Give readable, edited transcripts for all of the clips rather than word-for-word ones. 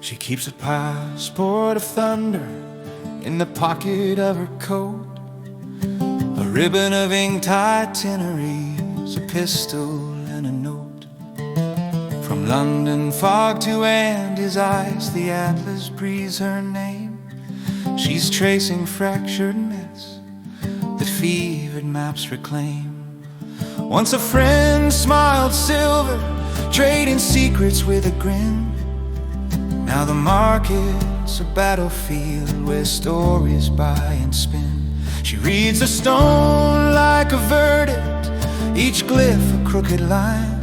She keeps a passport of thunder in the pocket of her coat, a ribbon of inked itineraries, a pistol and a note. From London fog to Andes, the atlas breathes her name. She's tracing fractured myths that fevered maps reclaim. Once a friend smiled silver, trading secrets with a grin. Now the market's a battlefield where stories buy and spin. She reads the stone like a verdict, each glyph a crooked line,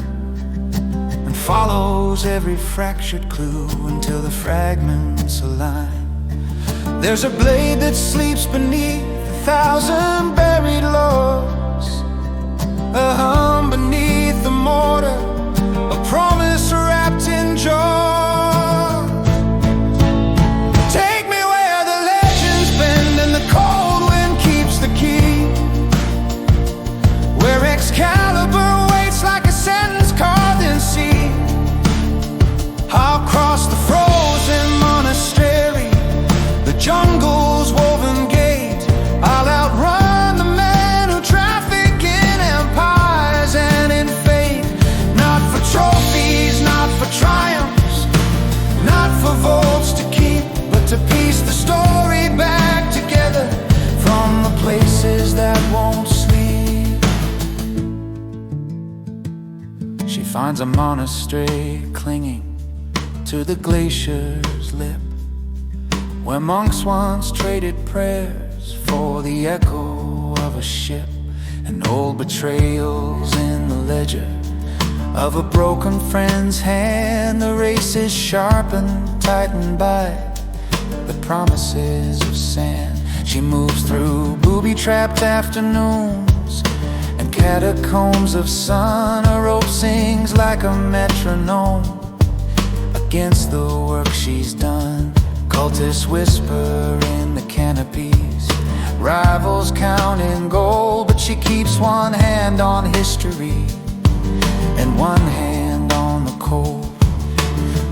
and follows every fractured clue until the fragments align. There's a blade that sleeps beneath 1,000 buried logs, a hum beneath the mortar, a promise wrapped in joy. Take me where the legends bend and the cold wind keeps the key, where Excalibur waits like a sentence carved in sea. I'll cross the frozen monastery, the jungle's woven gate. I'll outrun the men who traffic in empires and in faith. Not for trophies, not for triumphs, not for votes to keep, but to piece the story back together from the places that won't sleep. She finds a monastery clinging to the glacier's lip, where monks once traded prayers for the echo of a ship, and old betrayals in the ledger of a broken friend's hand. The race is sharpened, tightened by the promises of sand. She moves through booby-trapped afternoons and catacombs of sun. A rope sings like a metronome against the work she's done. Cultists whisper in the canopies, rivals count in gold, but she keeps one hand on history and one hand on the cold.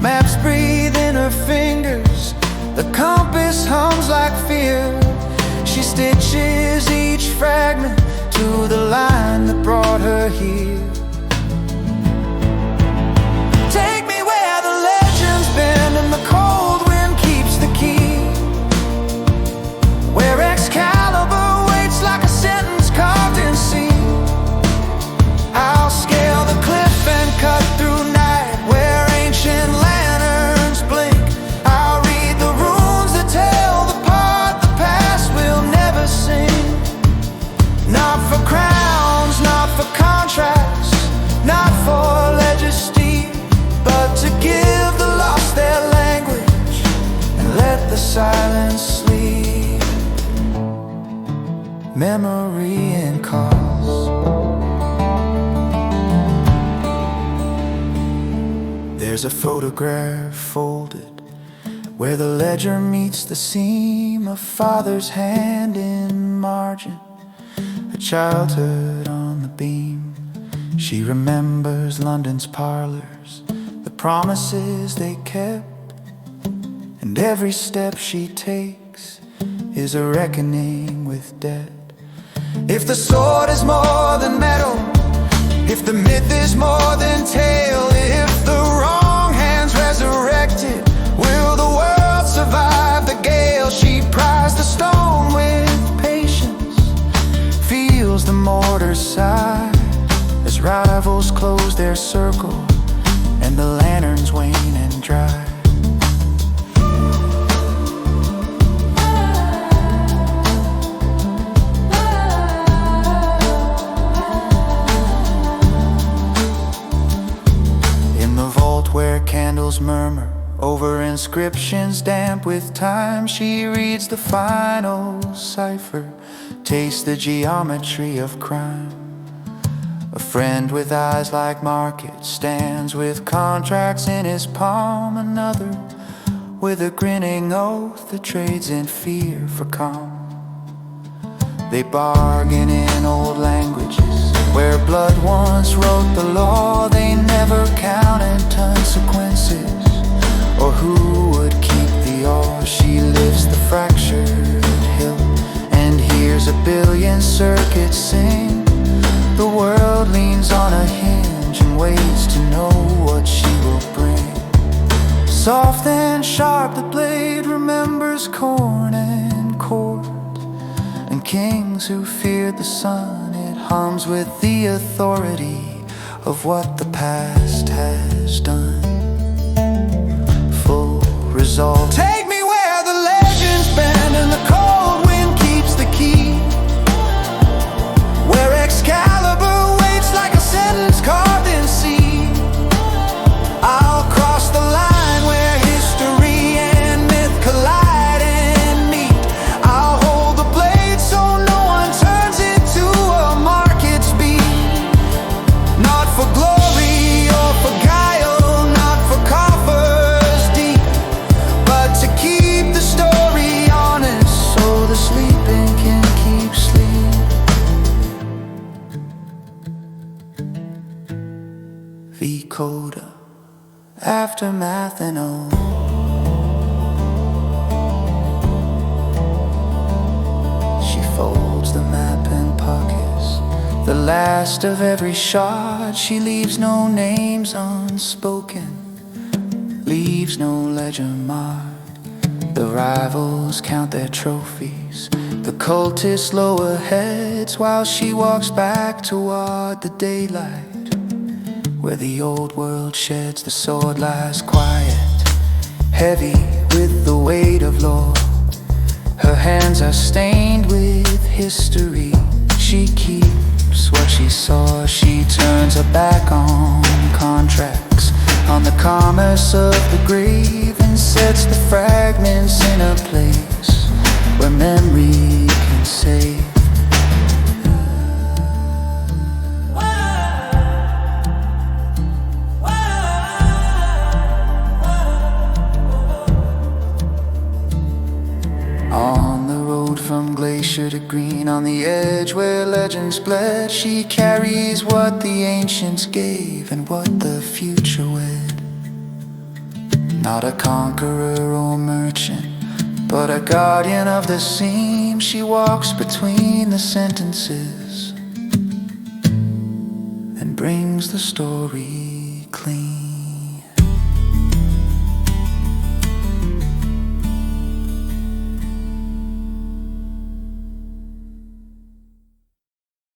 Maps breathe in her fingers, the compass hums like fear. She stitches each fragment to the line that brought her here. Take me where the legends bend and the cold wind keeps the key, where Excalibur waits like a sentence carved in sea. I'll scale the cliff and cut through night, where ancient lanterns blink. I'll read the runes that tell the part the past will never sing. Not for crowns, not for contracts, not for legacy, but to give the lost their language and let the silence sleep. Memory and cause. There's a photograph folded where the ledger meets the seam, a father's hand in margin, a childhood on the beam. She remembers London's parlors, the promises they kept, and every step she takes is a reckoning with debt. If the sword is more than metal, if the myth is more than tale, if the wrong hand's resurrected, will the world survive the gale? She pries the stone with patience, feels the mortar sigh as rivals close their circle and the lanterns wane and dry. Where candles murmur over inscriptions damp with time, she reads the final cipher, tastes the geometry of crime. A friend with eyes like markets stands with contracts in his palm, another with a grinning oath that trades in fear for calm. They bargain in old languages where blood once wrote the law. They never counted consequences or who would hangs on a hinge and waits to know what she will bring. Soft and sharp the blade remembers corn and court, and kings who feared the sun. It hums with the authority of what the past has done. Full resolve. Take me where the legends bend and the cold wind keeps the key, where Excalibur waits like a sentence carved in sea. I'll cross the line where history and myth collide and meet. I'll hold the blade so no one turns it to a market's beat. Not for glory or for guile, not for coffers deep, but to keep the story honest so the sleeping can keep sleep. V-Coda, aftermath and oh. She folds the map in pockets, the last of every shot. She leaves no names unspoken, leaves no ledger marked. The rivals count their trophies, the cultists lower heads, while she walks back toward the daylight, where the old world sheds. The sword lies quiet, heavy with the weight of law. Her hands are stained with history. She keeps what she saw. She turns her back on contracts, on the commerce of the grave, and sets the fragments in a place where memory can save. On the road from glacier to green, on the edge where legends bled, she carries what the ancients gave and what the future wed. Not a conqueror or merchant, but a guardian of the seam. She walks between the sentences and brings the story clean.